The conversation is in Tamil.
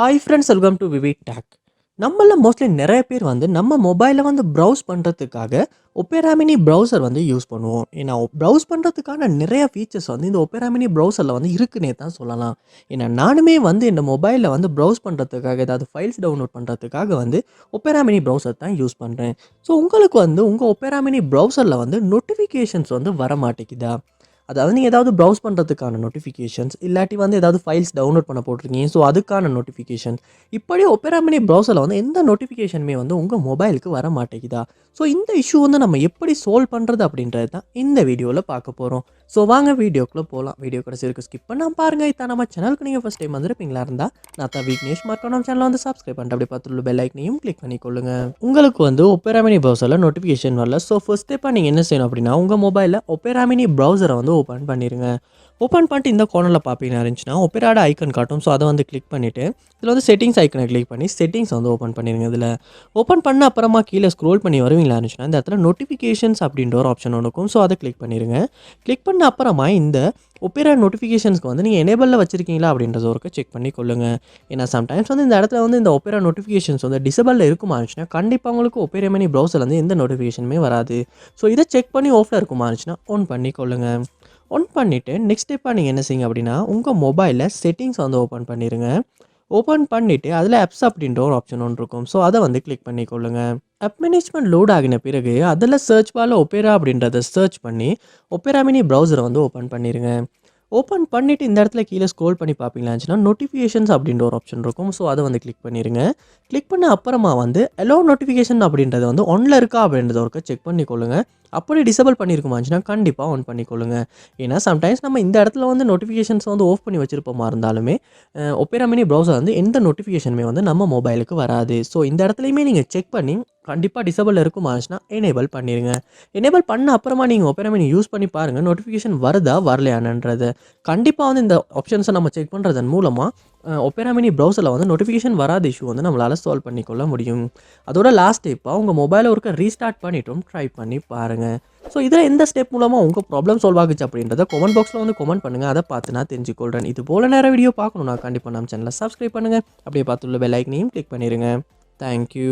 Hi friends, welcome to VividTech. நம்மள மோஸ்ட்லி நிறைய பேர் நம்ம மொபைலில் ப்ரௌஸ் பண்ணுறதுக்காக ஒப்பேரா மினி ப்ரௌசர் யூஸ் பண்ணுவோம். ஏன்னா ப்ரௌஸ் பண்ணுறதுக்கான நிறைய ஃபீச்சர்ஸ் இந்த ஒப்பேரா மினி ப்ரௌசரில் இருக்குன்னே தான் சொல்லலாம். ஏன்னா நானுமே இந்த மொபைலில் ப்ரௌஸ் பண்ணுறதுக்காக ஏதாவது ஃபைல்ஸ் டவுன்லோட் பண்ணுறதுக்காக ஒப்பேரா மினி ப்ரௌசர் தான் யூஸ் பண்ணுறேன். ஸோ உங்களுக்கு உங்கள் ஒப்பேரா மினி ப்ரௌசரில் நோட்டிஃபிகேஷன்ஸ் வர மாட்டேங்குதா? அதாவது நீங்கள் ஏதாவது ப்ரௌஸ் பண்ணுறதுக்கான நோட்டிஃபிகேஷன்ஸ் இல்லாட்டி ஏதாவது ஃபைல்ஸ் டவுன்லோட் பண்ண போட்டிருக்கீங்க. ஸோ அதுக்கான நோட்டிஃபிகேஷன்ஸ் இப்படி ஒப்பேரா மினி ப்ரௌசரில் எந்த நோட்டிஃபிகேஷனுமே உங்கள் மொபைலுக்கு வர மாட்டேங்குதா? ஸோ இந்த இஷ்யூ நம்ம எப்படி சால்வ் பண்ணுறது அப்படின்றது தான் இந்த வீடியோவில் பார்க்க போகிறோம். ஸோ வாங்க வீடியோக்குள்ளே போகலாம். வீடியோ கடைசி வரைக்கும் ஸ்கிப் பண்ணால் பாருங்கள். இதான் நம்ம சேனலுக்கு நீங்கள் ஃபஸ்ட் டைம் வந்திருப்பீங்களா இருந்தால் நான் தான் விக்னேஷ் மார்க்க நம்ம சேனலை சப்ஸ்கிரைப் பண்ணிட்டு அப்படி பார்த்துள்ள பெல் ஐக்கனையும் கிளிக் பண்ணிக்கொள்ளுங்க. உங்களுக்கு ஒப்பேரா மினி ப்ரௌசரில் நோட்டிஃபிகேஷன் வரல. ஸோ ஃபர்ஸ்ட் ஸ்டெப்பாக நீங்கள் என்ன செய்யணும் அப்படின்னா உங்கள் மொபைலில் ஒப்பேரா மினி ப்ரௌசரை ஓப்பன் பண்ணிடுங்க. ஓப்பன் பண்ணிட்டு இந்த கார்னரில் பார்ப்பீங்கன்னா இருந்துச்சுன்னா ஒப்பேராட ஐக்கன் காட்டும். ஸோ அதை கிளிக் பண்ணிவிட்டு இதில் செட்டிங்ஸ் ஐக்கனை கிளிக் பண்ணி செட்டிங்ஸ் ஓப்பன் பண்ணிடுங்க. இதில் ஓப்பன் பண்ண அப்புறமா கீழே ஸ்க்ரோல் பண்ணி வருவீங்களா இருந்துச்சுன்னா இந்த இடத்துல நோட்டிஃபிகேஷன்ஸ் அப்படின்ற ஒரு ஆப்ஷன் இருக்கும். ஸோ அதை கிளிக் பண்ணிடுங்க. கிளிக் பண்ண அப்புறமா இந்த ஒப்பேரா நோட்டிஃபிகேஷன்ஸ்க்கு நீங்கள் எனேபிளில் வச்சிருக்கீங்களா அப்படின்றத ஒரு செக் பண்ணி கொள்ளுங்கள். ஏன்னா சம்டைம்ஸ் இந்த இடத்துல இந்த ஒப்பேரா நோட்டிஃபிகேஷன்ஸ் டிசபிளில் இருக்குமா இருந்துச்சுன்னா கண்டிப்பாக உங்களுக்கு ஒப்பேரா மினி ப்ரௌசரில் எந்த நோட்டிஃபிகேஷனுமே வராது. ஸோ இதை செக் பண்ணி ஆஃபில் இருக்குமா இருந்துச்சுன்னா ஆன் பண்ணி கொள்ளுங்கள். ஆன் பண்ணிவிட்டு நெக்ஸ்ட் ஸ்டெப்பாக நீங்கள் என்ன செய்யுங்க அப்படின்னா உங்கள் மொபைலில் செட்டிங்ஸ் ஓப்பன் பண்ணிடுங்க. ஓப்பன் பண்ணிவிட்டு அதில் ஆப்ஸ் அப்படின்ற ஒரு ஆப்ஷன் ஒன்று இருக்கும். ஸோ அதை கிளிக் பண்ணிக்கொள்ளுங்க. ஆப் மேனேஜ்மெண்ட் லோட் ஆகின பிறகு அதில் சர்ச் பாரில் ஒப்பேரா அப்படின்றத சர்ச் பண்ணி ஒப்பேரா மினி ப்ரௌசரை ஓப்பன் பண்ணிடுங்க. ஓப்பன் பண்ணிவிட்டு இந்த இடத்துல கீழே ஸ்க்ரோல் பண்ணி பார்ப்பீங்களாச்சுன்னா நோட்டிஃபிகேஷன்ஸ் அப்படின்ற ஒரு ஆப்ஷன் இருக்கும். ஸோ அதை கிளிக் பண்ணிடுங்க. கிளிக் பண்ண அப்புறமா எலோ நோட்டிஃபிகேஷன் அப்படின்றது ஒன்ல இருக்கா அப்படின்றத ஒரு செக் பண்ணிக்கொள்ளுங்க. அப்படி டிசபிள் பண்ணியிருக்குமாச்சுன்னா கண்டிப்பாக ஆன் பண்ணிக்கொள்ளுங்க. ஏன்னா சம்டைம்ஸ் நம்ம இந்த இடத்துல நோட்டிஃபிகேஷன்ஸ் ஆஃப் பண்ணி வச்சிருப்போமா இருந்தாலுமே ஒப்பேரா மினி ப்ரௌசர் எந்த நோட்டிஃபிகேஷனுமே நம்ம மொபைலுக்கு வராது. ஸோ இந்த இடத்துலையுமே நீங்கள் செக் பண்ணி கண்டிப்பாக டிசபிள் இருக்குமாச்சுன்னா எனேபிள் பண்ணிடுங்க. எனேபிள் பண்ண அப்புறமா நீங்கள் ஒப்பேரா மினி யூஸ் பண்ணி பாருங்கள் நோட்டிஃபிகேஷன் வருதா வரலையானன்றது. கண்டிப்பாக இந்த ஆப்ஷன்ஸை நம்ம செக் பண்ணுறதன் மூலமாக ஒப்பேரா மினி ப்ரௌசரில் நோட்டிஃபிகேஷன் வராத இஷ்யூ நம்மளால் சால்வ் பண்ணிக்கொள்ள முடியும். அதோட லாஸ்ட் ஸ்டெப்பாக உங்கள் மொபைலை ஒருக்க ரீஸ்டார்ட் பண்ணிட்டும் ட்ரை பண்ணி பாருங்கள். ஸோ இதில் எந்த ஸ்டெப் மூலமாக உங்கள் ப்ராப்ளம் சால்வ் ஆகுச்சு அப்படின்றத கமெண்ட் பாக்ஸில் கமெண்ட் பண்ணுங்கள். அதை பார்த்து நான் தெரிஞ்சுக்கொள்கிறேன். இது போல் நேரம் வீடியோ பார்க்கணுன்னா கண்டிப்பாக நம்ம சேனலை சப்ஸ்கிரைப் பண்ணுங்கள். அப்படியே பார்த்துள்ள பெல் ஐக்கனையும் கிளிக் பண்ணிடுங்க. தேங்க்யூ.